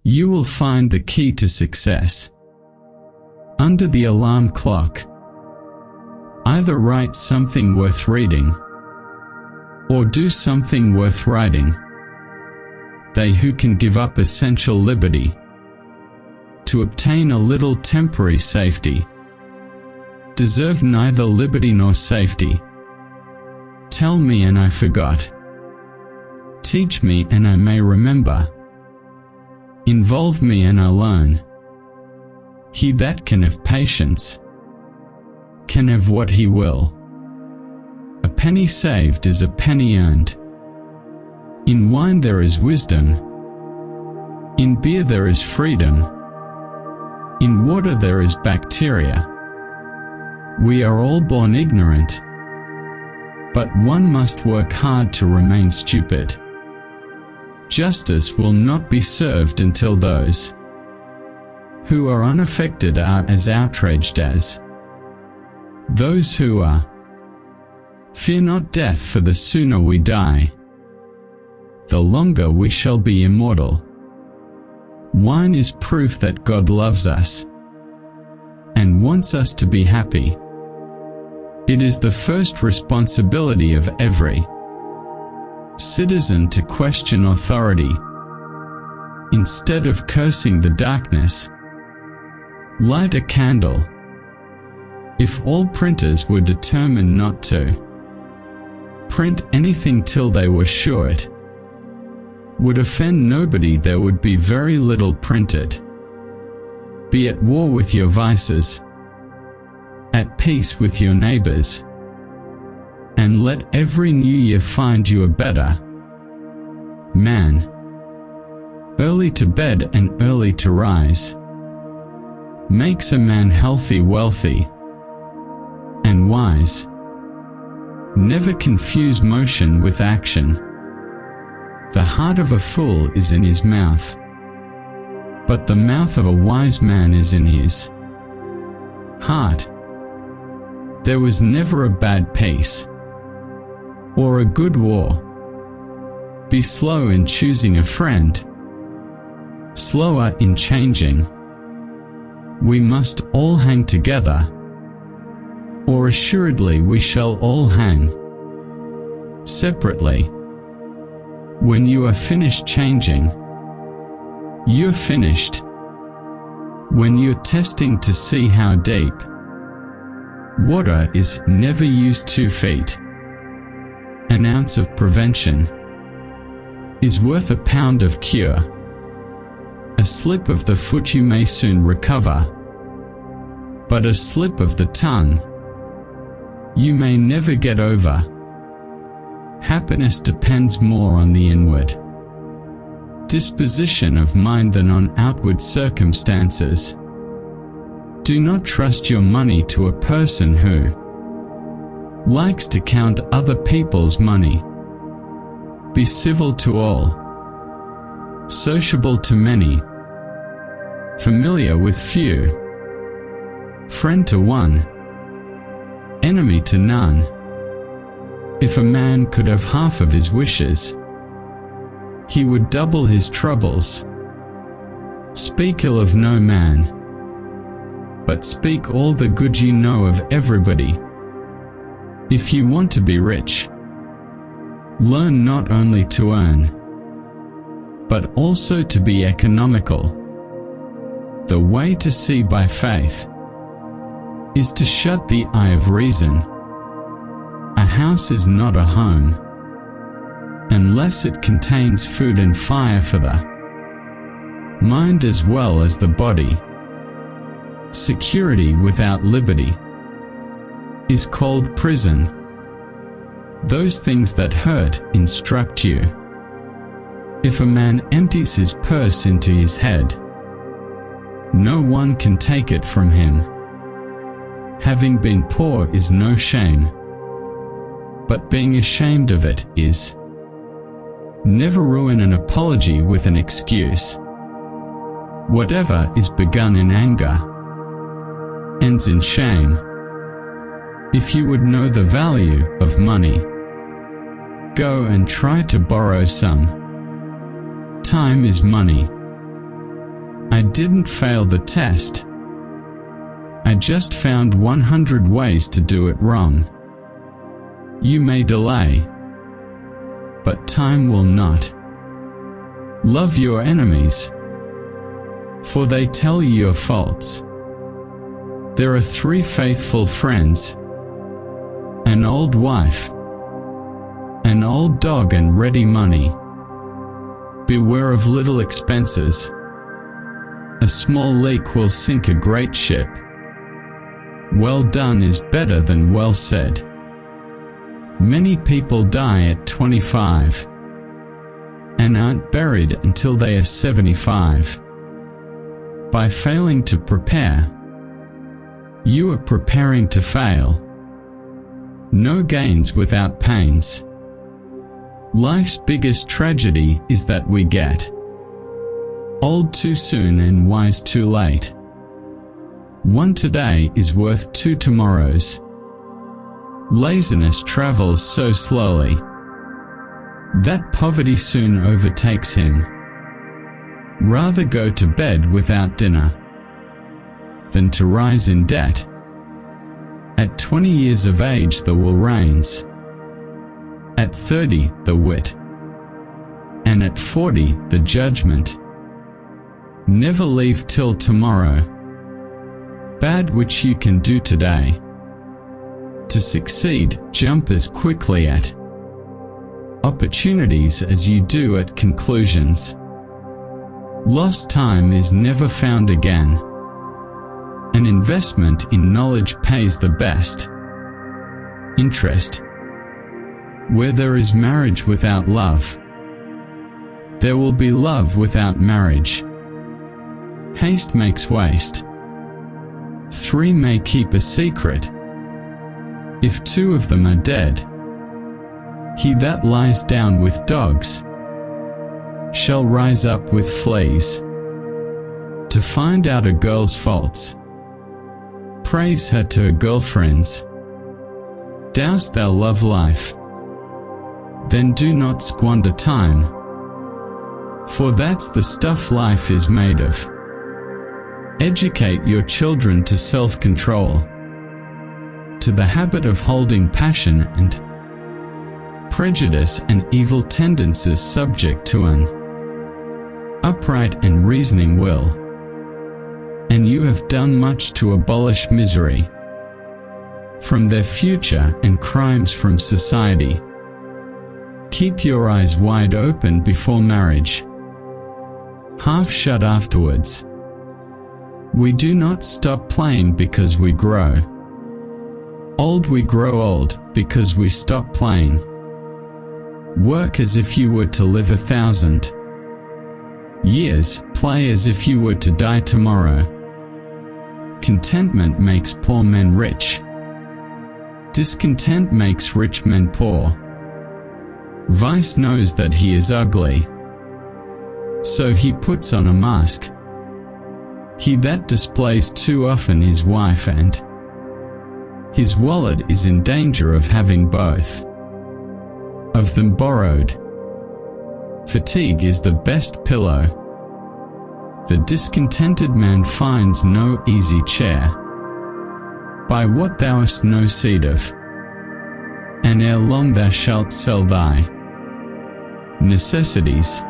You will find the key to success under the alarm clock. Either write something worth reading, or do something worth writing. They who can give up essential liberty to obtain a little temporary safety deserve neither liberty nor safety. Tell me and I forgot. Teach me and I may remember. Involve me and I learn. He that can have patience can have what he will. A penny saved is a penny earned. In wine there is wisdom. In beer there is freedom. In water there is bacteria. We are all born ignorant, but one must work hard to remain stupid. Justice will not be served until those who are unaffected are as outraged as those who are. Fear not death, for the sooner we die, the longer we shall be immortal. Wine is proof that God loves us and wants us to be happy. It is the first responsibility of every citizen to question authority. Instead of cursing the darkness, light a candle. If all printers were determined not to print anything till they were sure it would offend nobody, there would be very little printed. Be at war with your vices, at peace with your neighbors, and let every new year find you a better man. Early to bed and early to rise makes a man healthy, wealthy, and wise. Never confuse motion with action. The heart of a fool is in his mouth, but the mouth of a wise man is in his heart. There was never a bad peace or a good war. Be slow in choosing a friend, slower in changing. We must all hang together, or assuredly we shall all hang separately. When you are finished changing, you're finished. When you're testing to see how deep water is, never use 2 feet. An ounce of prevention is worth a pound of cure. A slip of the foot you may soon recover, but a slip of the tongue you may never get over. Happiness depends more on the inward disposition of mind than on outward circumstances. Do not trust your money to a person who likes to count other people's money. Be civil to all, sociable to many, familiar with few, friend to one, enemy to none. If a man could have half of his wishes, he would double his troubles. Speak ill of no man, but speak all the good you know of everybody. If you want to be rich, learn not only to earn, but also to be economical. The way to see by faith is to shut the eye of reason. A house is not a home unless it contains food and fire for the mind as well as the body. Security without liberty is called prison. Those things that hurt instruct you. If a man empties his purse into his head, no one can take it from him. Having been poor is no shame, but being ashamed of it is. Never ruin an apology with an excuse. Whatever is begun in anger ends in shame. If you would know the value of money, go and try to borrow some. Time is money. I didn't fail the test. I just found 100 ways to do it wrong. You may delay, but time will not. Love your enemies, for they tell you your faults. There are 3 faithful friends: an old wife, an old dog, and ready money. Beware of little expenses. A small leak will sink a great ship. Well done is better than well said. Many people die at 25 and aren't buried until they are 75. By failing to prepare, you are preparing to fail. No gains without pains. Life's biggest tragedy is that we get old too soon and wise too late. One today is worth 2 tomorrows. Laziness travels so slowly that poverty soon overtakes him. Rather go to bed without dinner than to rise in debt. At 20 years of age the will reigns, at 30 the wit, and at 40 the judgment. Never leave till tomorrow bad which you can do today. To succeed, jump as quickly at opportunities as you do at conclusions. Lost time is never found again. An investment in knowledge pays the best interest. Where there is marriage without love, there will be love without marriage. Haste makes waste. 3 may keep a secret if 2 of them are dead. He that lies down with dogs shall rise up with fleas. To find out a girl's faults, praise her to her girlfriends. Dost thou love life? Then do not squander time, for that's the stuff life is made of. Educate your children to self-control, to the habit of holding passion and prejudice and evil tendencies subject to an upright and reasoning will, and you have done much to abolish misery from their future and crimes from society. Keep your eyes wide open before marriage, half shut afterwards. We do not stop playing because we grow old. We grow old because we stop playing. Work as if you were to live 1,000 years. Play as if you were to die tomorrow. Contentment makes poor men rich. Discontent makes rich men poor. Vice knows that he is ugly, so he puts on a mask. He that displays too often his wife and his wallet is in danger of having both of them borrowed. Fatigue is the best pillow. The discontented man finds no easy chair. Buy what thou hast no seed of, and ere long thou shalt sell thy necessities.